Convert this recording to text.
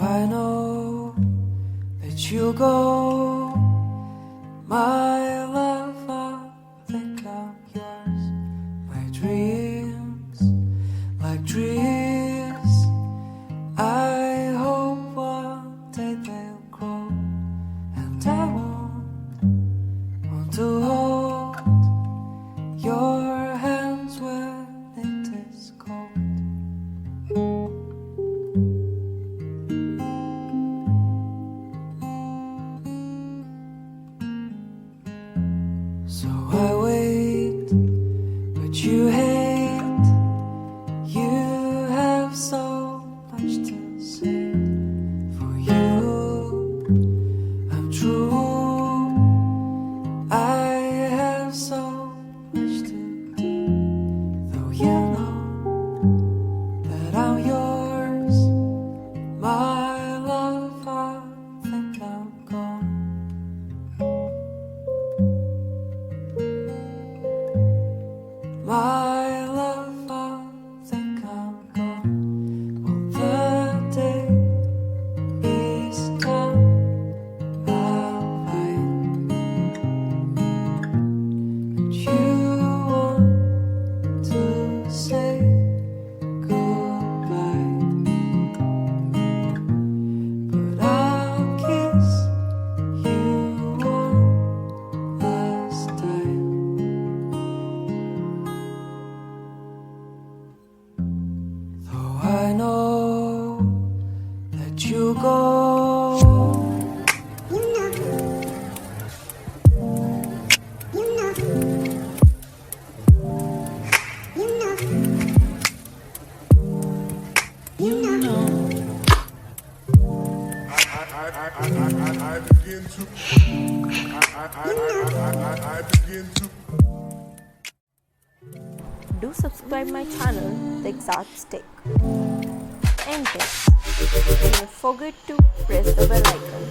I know that you'll go, my love, I'll think I'm yours. My dreams, like trees, I hope one day they'll grow, and I want to hold your hands when it is cold. So I wait, but you hate. You have so much to say. For you, I'm true. I have so much to do. Though you know that I'm yours, my love, I think I'm gone. My love, I think I'm gone. Will the day is done? I'll find. And you want to say goodbye, but I'll kiss you one last time. Though I know that you go, you know. I begin to Do subscribe my channel, The Exact Stick. And yes, do not forget to press the bell icon.